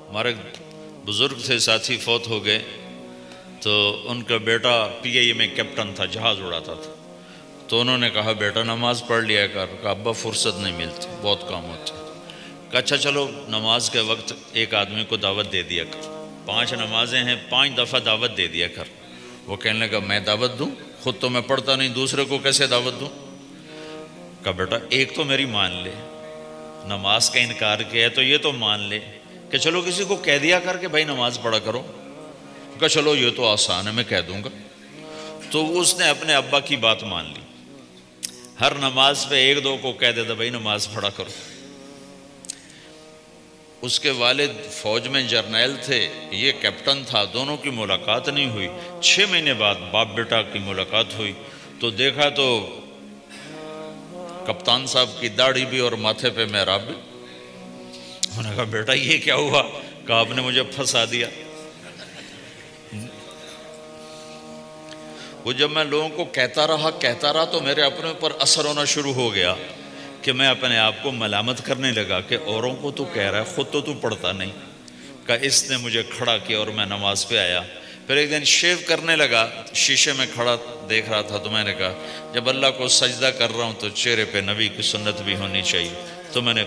ہمارے بزرگ تھے ساتھی فوت ہو گئے، تو ان کا بیٹا PIA میں کیپٹن تھا، جہاز اڑاتا تھا. تو انہوں نے کہا بیٹا نماز پڑھ لیا کر. کہا ابا فرصت نہیں ملتی، بہت کام ہوتے. کہا اچھا چلو نماز کے وقت ایک آدمی کو دعوت دے دیا کر، 5 نمازیں ہیں، 5 دفعہ دعوت دے دیا کر. وہ کہنے لگا میں دعوت دوں؟ خود تو میں پڑھتا نہیں، دوسرے کو کیسے دعوت دوں؟ کہا بیٹا ایک تو میری مان لے، نماز کا انکار کیا ہے تو یہ تو مان لے کہ چلو کسی کو کہہ دیا کر کہ بھائی نماز پڑھا کرو. کہا چلو یہ تو آسان ہے، میں کہہ دوں گا. تو اس نے اپنے ابا کی بات مان لی، ہر نماز پہ 1-2 کو کہہ دیتا بھائی نماز پڑھا کرو. اس کے والد فوج میں جرنیل تھے، یہ کیپٹن تھا، دونوں کی ملاقات نہیں ہوئی. 6 مہینے بعد باپ بیٹا کی ملاقات ہوئی تو دیکھا تو کپتان صاحب کی داڑھی بھی اور ماتھے پہ محراب بھی. انہوں نے کہا بیٹا یہ کیا ہوا؟ کہا آپ نے مجھے پھنسا دیا. وہ جب میں لوگوں کو کہتا رہا تو میرے اپنے اوپر اثر ہونا شروع ہو گیا کہ میں اپنے آپ کو ملامت کرنے لگا کہ اوروں کو تو کہہ رہا ہے، خود تو پڑھتا نہیں. کہا اس نے مجھے کھڑا کیا اور میں نماز پہ آیا. پھر ایک دن شیو کرنے لگا، شیشے میں کھڑا دیکھ رہا تھا تو میں نے کہا جب اللہ کو سجدہ کر رہا ہوں تو چہرے پہ نبی کی سنت بھی ہونی چاہیے. تو میں نے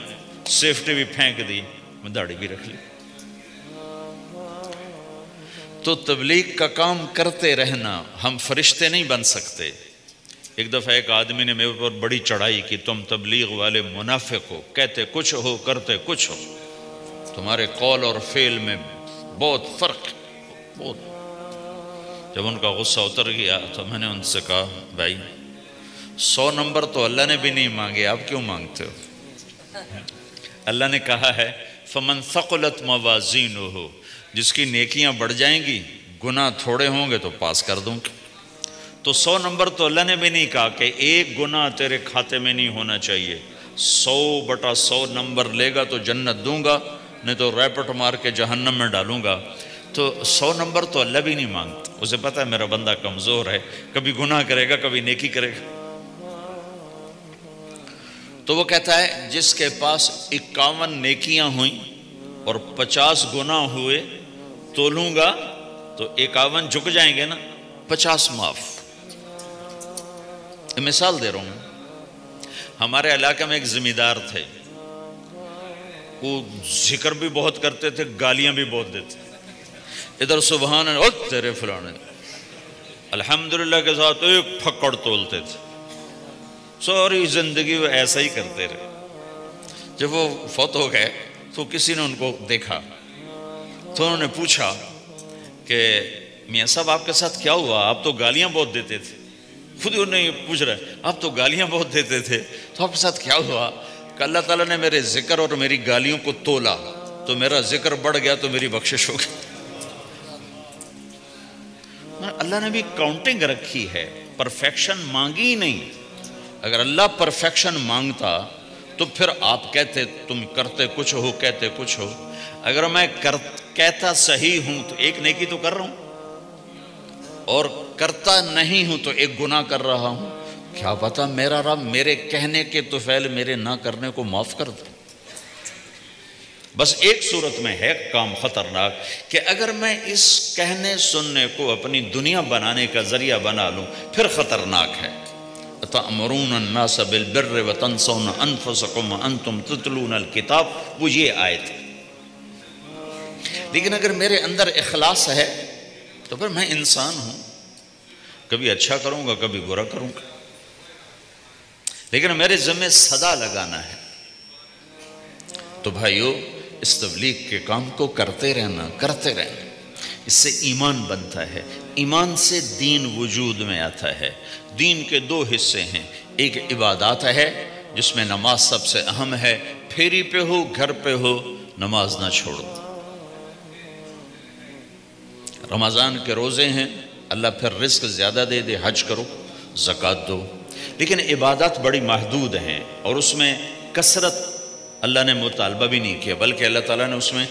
سیفٹی بھی پھینک دی، میں داڑھی بھی رکھ لی. تو تبلیغ کا کام کرتے رہنا، ہم فرشتے نہیں بن سکتے. ایک دفعہ ایک آدمی نے میرے پر بڑی چڑھائی کی، تم تبلیغ والے منافق ہو، کہتے کچھ ہو کرتے کچھ ہو، تمہارے قول اور فعل میں بہت فرق ہے، بہت. جب ان کا غصہ اتر گیا تو میں نے ان سے کہا بھائی 100 نمبر تو اللہ نے بھی نہیں مانگے، آپ کیوں مانگتے ہو؟ اللہ نے کہا ہے فَمَنْ ثَقُلَتْ مَوَازِينُهُ، جس کی نیکیاں بڑھ جائیں گی گناہ تھوڑے ہوں گے تو پاس کر دوں گا. تو 100 نمبر تو اللہ نے بھی نہیں کہا کہ ایک گناہ تیرے کھاتے میں نہیں ہونا چاہیے. 100/100 نمبر لے گا تو جنت دوں گا، نہیں تو ریپٹ مار کے جہنم میں ڈالوں گا. تو 100 نمبر تو اللہ بھی نہیں مانگتا، اسے پتہ ہے میرا بندہ کمزور ہے، کبھی گناہ کرے گا کبھی نیکی کرے گا. تو وہ کہتا ہے جس کے پاس 51 نیکیاں ہوئیں اور 50 گناہ ہوئے تولوں گا تو 51 جھک جائیں گے نا، 50 معاف. مثال دے رہا ہوں، ہمارے علاقے میں ایک ذمہ دار تھے، وہ ذکر بھی بہت کرتے تھے، گالیاں بھی بہت دیتے. ادھر سبحان اللہ تیرے فلانے، الحمدللہ کے ساتھ ایک پھکڑ تولتے تھے. ساری زندگی وہ ایسا ہی کرتے رہے. جب وہ فوت ہو گئے تو کسی نے ان کو دیکھا تو انہوں نے پوچھا کہ میاں صاحب آپ کے ساتھ کیا ہوا؟ آپ تو گالیاں بہت دیتے تھے. خود ہی انہیں پوچھ رہے آپ تو گالیاں بہت دیتے تھے تو آپ کے ساتھ کیا ہوا؟ کہ اللہ تعالیٰ نے میرے ذکر اور میری گالیوں کو تولا تو میرا ذکر بڑھ گیا تو میری بخشش ہو گئی. اللہ نے بھی کاؤنٹنگ رکھی ہے، پرفیکشن مانگی ہی نہیں. اگر اللہ پرفیکشن مانگتا تو پھر آپ کہتے تم کرتے کچھ ہو کہتے کچھ ہو. اگر میں کہتا صحیح ہوں تو ایک نیکی تو کر رہا ہوں، اور کرتا نہیں ہوں تو ایک گناہ کر رہا ہوں. کیا پتا میرا رب میرے کہنے کے طفیل میرے نہ کرنے کو معاف کر دے. بس ایک صورت میں ہے کام خطرناک کہ اگر میں اس کہنے سننے کو اپنی دنیا بنانے کا ذریعہ بنا لوں پھر خطرناک ہے. تَأْمُرُونَ النَّاسَ بِالْبِرِّ وَتَنْسَوْنَ أَنفُسَكُمْ وَأَنْتُمْ تُتْلُونَ الْكِتَابَ، وہ یہ آیت ہے. لیکن اگر میرے اندر اخلاص ہے تو پھر میں انسان ہوں، کبھی اچھا کروں گا کبھی برا کروں گا، لیکن میرے ذمہ صدا لگانا ہے. تو بھائیو اس تبلیغ کے کام کو کرتے رہنا، اس سے ایمان بنتا ہے. ایمان سے دین وجود میں آتا ہے. دین کے 2 حصے ہیں، ایک عبادات ہے جس میں نماز سب سے اہم ہے. پھیری پہ ہو گھر پہ ہو نماز نہ چھوڑو. رمضان کے روزے ہیں، اللہ پھر رزق زیادہ دے دے، حج کرو، زکوٰۃ دو. لیکن عبادات بڑی محدود ہیں اور اس میں کثرت اللہ نے مطالبہ بھی نہیں کیا، بلکہ اللہ تعالیٰ نے اس میں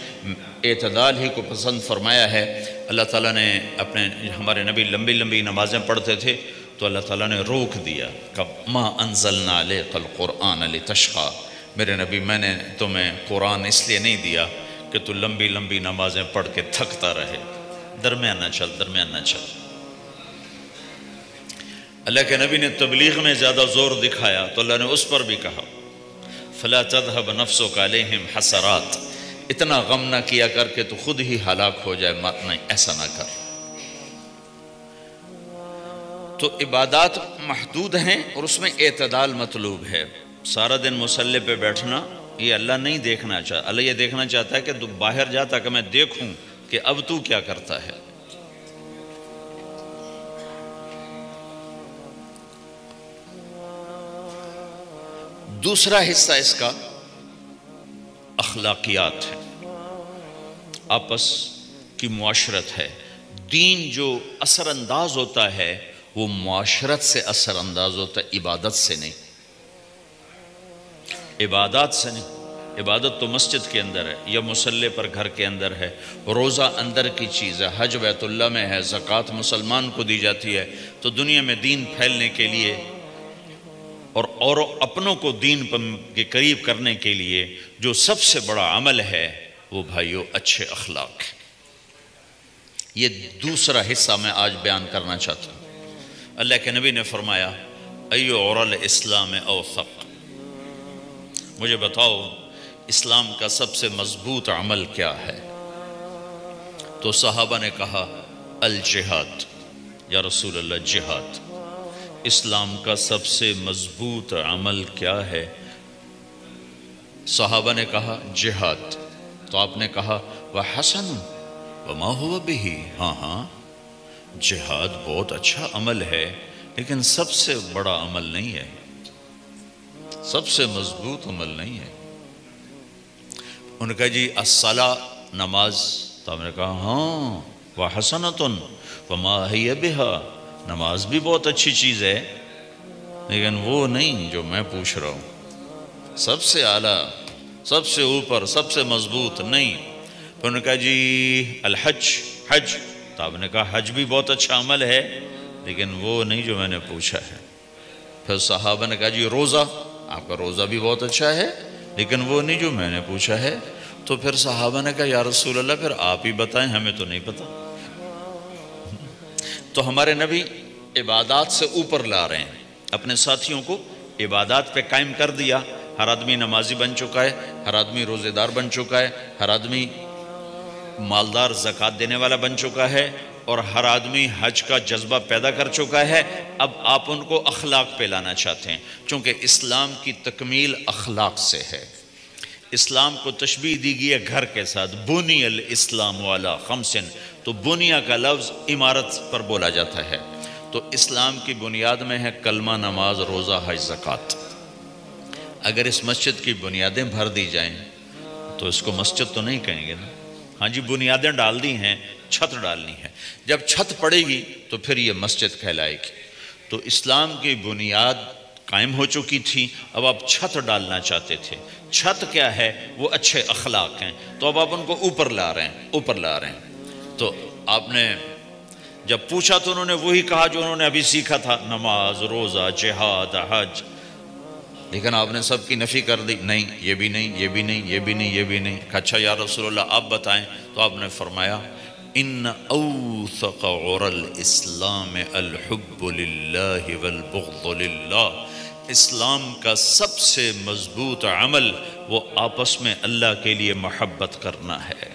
اعتدال ہی کو پسند فرمایا ہے. اللہ تعالیٰ نے ہمارے نبی لمبی نمازیں پڑھتے تھے تو اللہ تعالیٰ نے روک دیا کہ ما انزلنا علیک القرآن لتشقی، میرے نبی میں نے تمہیں قرآن اس لیے نہیں دیا کہ تو لمبی لمبی نمازیں پڑھ کے تھکتا رہے، درمیان نہ چل، درمیان نہ چل۔ اللہ کے نبی نے تبلیغ میں زیادہ زور دکھایا تو اللہ نے اس پر بھی کہا فَلَا تَذْهَبْ نَفْسُكَ عَلَيْهِمْ حَسَرَاتٍ، اتنا غم نہ کیا کر کے تو خود ہی ہلاک ہو جائے، نہیں، ایسا نہ کر۔ تو عبادات محدود ہیں اور اس میں اعتدال مطلوب ہے۔ سارا دن مصلی پہ بیٹھنا یہ اللہ نہیں دیکھنا چاہتا، اللہ یہ دیکھنا چاہتا ہے کہ تو باہر جا تاکہ میں دیکھوں کہ اب تو کیا کرتا ہے۔ دوسرا حصہ اس کا اخلاقیات ہے، آپس کی معاشرت ہے۔ دین جو اثر انداز ہوتا ہے وہ معاشرت سے اثر انداز ہوتا ہے، عبادت سے نہیں، عبادات سے نہیں۔ عبادت تو مسجد کے اندر ہے یا مصلی پر گھر کے اندر ہے، روزہ اندر کی چیز ہے، حج بیت اللہ میں ہے، زکوٰۃ مسلمان کو دی جاتی ہے۔ تو دنیا میں دین پھیلنے کے لیے اور اپنوں کو دین کے قریب کرنے کے لیے جو سب سے بڑا عمل ہے وہ بھائیو اچھے اخلاق ہے۔ یہ دوسرا حصہ میں آج بیان کرنا چاہتا ہوں۔ اللہ کے نبی نے فرمایا ایو عُرَى الاسلام اوثق، مجھے بتاؤ اسلام کا سب سے مضبوط عمل کیا ہے؟ تو صحابہ نے کہا الجہاد، یا رسول اللہ جہاد۔ اسلام کا سب سے مضبوط عمل کیا ہے؟ صحابہ نے کہا جہاد۔ تو آپ نے کہا وَحَسَنٌ وَمَا هُوَ بِهِ، ہاں ہاں جہاد بہت اچھا عمل ہے لیکن سب سے بڑا عمل نہیں ہے، سب سے مضبوط عمل نہیں ہے۔ ان کا جی الصلاۃ، نماز۔ تو آپ نے کہا ہاں وَحَسَنَةٌ وَمَا هِيَ بِهَا، نماز بھی بہت اچھی چیز ہے لیکن وہ نہیں جو میں پوچھ رہا ہوں، سب سے اعلیٰ، سب سے اوپر، سب سے مضبوط نہیں۔ پھر انہوں نے کہا جی الحج، حج۔ تو آپ نے کہا حج بھی بہت اچھا عمل ہے لیکن وہ نہیں جو میں نے پوچھا ہے۔ پھر صحابہ نے کہا جی روزہ، آپ کا روزہ بھی بہت اچھا ہے لیکن وہ نہیں جو میں نے پوچھا ہے۔ تو پھر صحابہ نے کہا یا رسول اللہ پھر آپ ہی بتائیں، ہمیں تو نہیں پتہ۔ تو ہمارے نبی عبادات سے اوپر لا رہے ہیں، اپنے ساتھیوں کو عبادات پہ قائم کر دیا۔ ہر آدمی نمازی بن چکا ہے، ہر آدمی روزے دار بن چکا ہے، ہر آدمی مالدار زکوٰۃ دینے والا بن چکا ہے، اور ہر آدمی حج کا جذبہ پیدا کر چکا ہے۔ اب آپ ان کو اخلاق پہ لانا چاہتے ہیں، چونکہ اسلام کی تکمیل اخلاق سے ہے۔ اسلام کو تشبیہ دی گئی ہے گھر کے ساتھ، بنی الاسلام علی خمس، تو بنیا کا لفظ عمارت پر بولا جاتا ہے۔ تو اسلام کی بنیاد میں ہے کلمہ، نماز، روزہ، حج، زکوٰۃ۔ اگر اس مسجد کی بنیادیں بھر دی جائیں تو اس کو مسجد تو نہیں کہیں گے نا۔ ہاں جی بنیادیں ڈال دی ہیں، چھت ڈالنی ہے، جب چھت پڑے گی تو پھر یہ مسجد کہلائے گی۔ تو اسلام کی بنیاد قائم ہو چکی تھی، اب آپ چھت ڈالنا چاہتے تھے۔ چھت کیا ہے؟ وہ اچھے اخلاق ہیں، تو اب آپ ان کو اوپر لا رہے ہیں، اوپر لا رہے ہیں۔ تو آپ نے جب پوچھا تو انہوں نے وہی کہا جو انہوں نے ابھی سیکھا تھا، نماز، روزہ، جہاد، حج، لیکن آپ نے سب کی نفی کر دی، نہیں یہ بھی نہیں، یہ بھی نہیں، یہ بھی نہیں، یہ بھی نہیں۔ اچھا یا رسول اللہ آپ بتائیں۔ تو آپ نے فرمایا ان اوثق عُرَى الاسلام الحب للہ والبغض للہ، اسلام کا سب سے مضبوط عمل وہ آپس میں اللہ کے لیے محبت کرنا ہے۔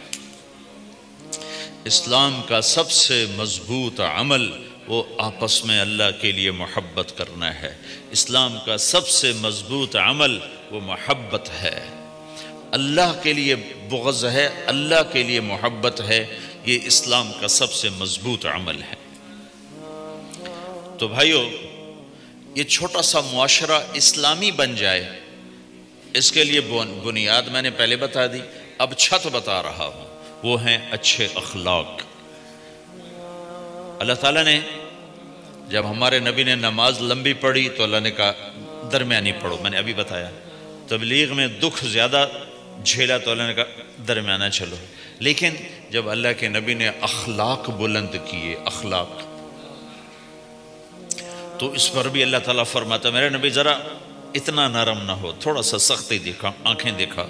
اسلام کا سب سے مضبوط عمل وہ آپس میں اللہ کے لیے محبت کرنا ہے۔ اسلام کا سب سے مضبوط عمل وہ محبت ہے، اللہ کے لیے بغض ہے، اللہ کے لیے محبت ہے، یہ اسلام کا سب سے مضبوط عمل ہے۔ تو بھائیو یہ چھوٹا سا معاشرہ اسلامی بن جائے، اس کے لیے بنیاد میں نے پہلے بتا دی، اب چھت بتا رہا ہوں، وہ ہیں اچھے اخلاق۔ اللہ تعالیٰ نے جب ہمارے نبی نے نماز لمبی پڑھی تو اللہ نے کہا درمیانی پڑھو، میں نے ابھی بتایا۔ تبلیغ میں دکھ زیادہ جھیلا تو اللہ نے کہا درمیانہ چلو، لیکن جب اللہ کے نبی نے اخلاق بلند کیے، اخلاق، تو اس پر بھی اللہ تعالیٰ فرماتا میرے نبی ذرا اتنا نرم نہ ہو، تھوڑا سا سختی دکھا، آنکھیں دکھا۔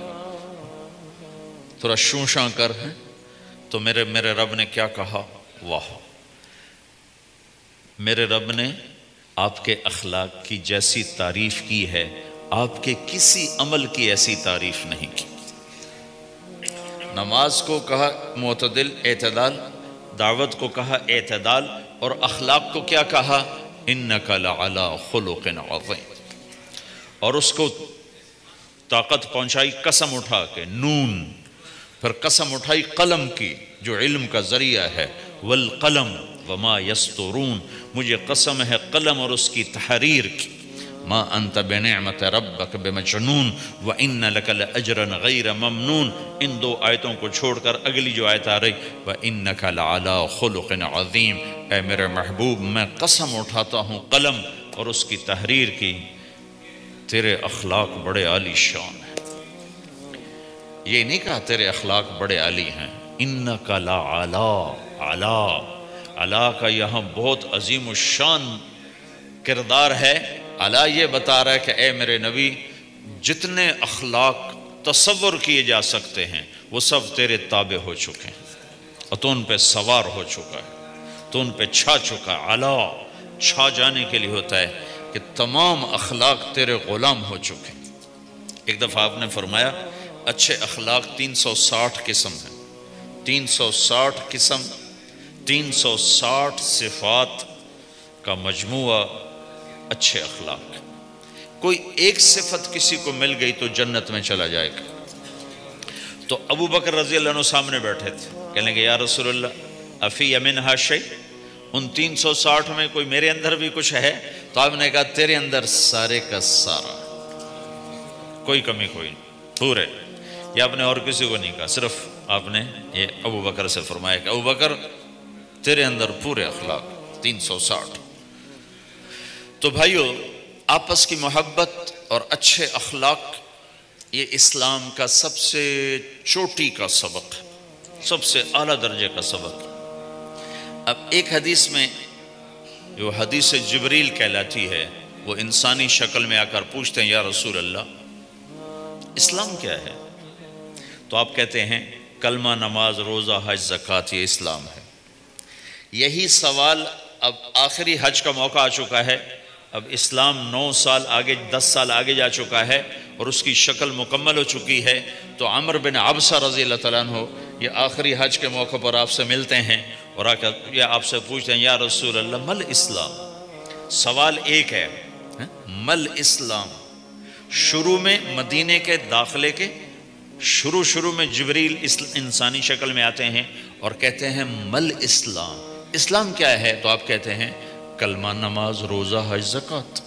تھوڑا شوشاں کر ہیں تو میرے رب نے کیا کہا؟ واہ، میرے رب نے آپ کے اخلاق کی جیسی تعریف کی ہے آپ کے کسی عمل کی ایسی تعریف نہیں کی۔ نماز کو کہا معتدل، اعتدال، دعوت کو کہا اعتدال، اور اخلاق کو کیا کہا؟ انک لعلی خلق عظیم، اور اس کو طاقت پہنچائی قسم اٹھا کے نون، پھر قسم اٹھائی قلم کی جو علم کا ذریعہ ہے، والقلم وما یسطرون، مجھے قسم ہے قلم اور اس کی تحریر کی، ما انت بنعمت ربک بمجنون وان لک لاجرا غیر ممنون۔ ان دو آیتوں کو چھوڑ کر اگلی جو آیت آ رہی، وانک لعلی خلق عظیم، اے میرے محبوب میں قسم اٹھاتا ہوں قلم اور اس کی تحریر کی، تیرے اخلاق بڑے عالی شان ہیں۔ یہ نہیں کہا تیرے اخلاق بڑے عالی ہیں، انک لعلی، علا کا یہاں بہت عظیم الشان کردار ہے۔ علا یہ بتا رہا ہے کہ اے میرے نبی جتنے اخلاق تصور کیے جا سکتے ہیں وہ سب تیرے تابع ہو چکے ہیں، اور تو ان پہ سوار ہو چکا ہے، تو ان پہ چھا چکا ہے۔ علا چھا جانے کے لیے ہوتا ہے کہ تمام اخلاق تیرے غلام ہو چکے ہیں۔ ایک دفعہ آپ نے فرمایا اچھے اخلاق 360 قسم ہیں، 360 قسم، 360 صفات کا مجموعہ اچھے اخلاق۔ کوئی ایک صفت کسی کو مل گئی تو جنت میں چلا جائے گا۔ تو ابو بکر رضی اللہ عنہ سامنے بیٹھے تھے، کہنے لگے یا رسول اللہ افی منہا شیء، ان 360 میں کوئی میرے اندر بھی کچھ ہے؟ تو آپ نے کہا تیرے اندر سارے کا سارا، کوئی کمی کوئی نہیں، پورے۔ یا آپ نے اور کسی کو نہیں کہا، صرف آپ نے یہ ابو بکر سے فرمایا کہ ابو بکر تیرے اندر پورے اخلاق 360۔ تو بھائیو، آپس کی محبت اور اچھے اخلاق یہ اسلام کا سب سے چوٹی کا سبق ہے، سب سے اعلیٰ درجے کا سبق ہے۔ اب ایک حدیث میں جو حدیث جبریل کہلاتی ہے، وہ انسانی شکل میں آ کر پوچھتے ہیں یا رسول اللہ اسلام کیا ہے؟ تو آپ کہتے ہیں کلمہ، نماز، روزہ، حج، زکوٰۃ، یہ اسلام ہے۔ یہی سوال اب آخری حج کا موقع آ چکا ہے، اب اسلام 9 سال آگے، 10 سال آگے جا چکا ہے اور اس کی شکل مکمل ہو چکی ہے۔ تو عمر بن عبسہ رضی اللہ تعالیٰ عنہ یہ آخری حج کے موقع پر آپ سے ملتے ہیں اور آ کر یہ آپ سے پوچھتے ہیں یا رسول اللہ مل اسلام؟ سوال ایک ہے، مل اسلام؟ شروع میں مدینے کے داخلے کے شروع میں جبریل انسانی شکل میں آتے ہیں اور کہتے ہیں مل اسلام، اسلام کیا ہے؟ تو آپ کہتے ہیں کلمہ، نماز، روزہ، حج، زکوٰۃ۔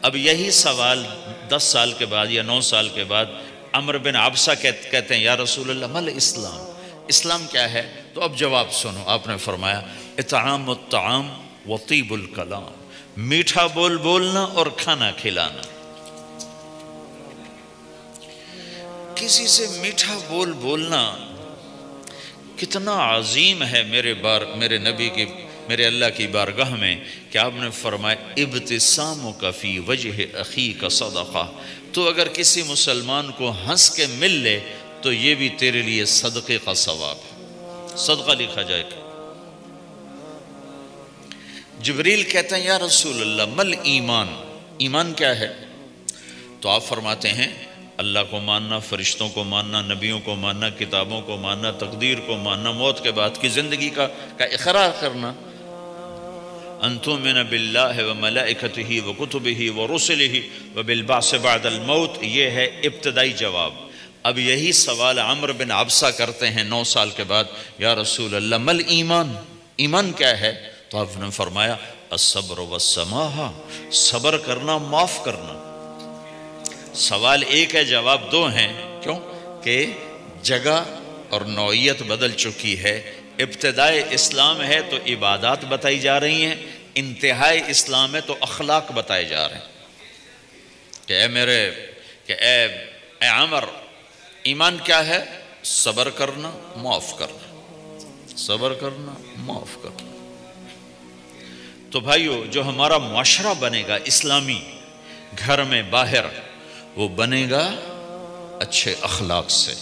اب یہی سوال 10 سال کے بعد یا 9 سال کے بعد عمر بن عبسہ کہتے ہیں یا رسول اللہ مل اسلام، اسلام کیا ہے؟ تو اب جواب سنو، آپ نے فرمایا اطعام الطعام وطیب الکلام، میٹھا بول بولنا اور کھانا کھلانا۔ کسی سے میٹھا بول بولنا کتنا عظیم ہے میرے نبی کی، میرے اللہ کی بارگاہ میں، کہ آپ نے فرمایا ابتسامک فی وجہ اخیک صدقہ، تو اگر کسی مسلمان کو ہنس کے مل لے تو یہ بھی تیرے لیے صدقے کا ثواب ہے، صدقہ لکھا جائے گا۔ جبریل کہتے ہیں یا رسول اللہ مل ایمان، ایمان کیا ہے؟ تو آپ فرماتے ہیں اللہ کو ماننا، فرشتوں کو ماننا، نبیوں کو ماننا، کتابوں کو ماننا، تقدیر کو ماننا، موت کے بعد کی زندگی کا اقرار کرنا۔ ان تؤمن باللہ وملائکتہ وکتبہ ورسلہ وبالبعث بعد الموت، یہ ہے ابتدائی جواب۔ اب یہی سوال عمر بن عبسہ کرتے ہیں 9 سال کے بعد، یا رسول اللہ مل ایمان، ایمان کیا ہے؟ تو آپ نے فرمایا الصبر والسماحہ، صبر کرنا، معاف کرنا۔ سوال ایک ہے، جواب 2 ہیں، کیوں کہ جگہ اور نوعیت بدل چکی ہے۔ ابتدائے اسلام ہے تو عبادات بتائی جا رہی ہیں، انتہائی اسلام ہے تو اخلاق بتائے جا رہے ہیں کہ اے عمر، ایمان کیا ہے؟ صبر کرنا، معاف کرنا، صبر کرنا، معاف کرنا۔ تو بھائیو، جو ہمارا معاشرہ بنے گا اسلامی، گھر میں باہر، وہ بنے گا اچھے اخلاق سے۔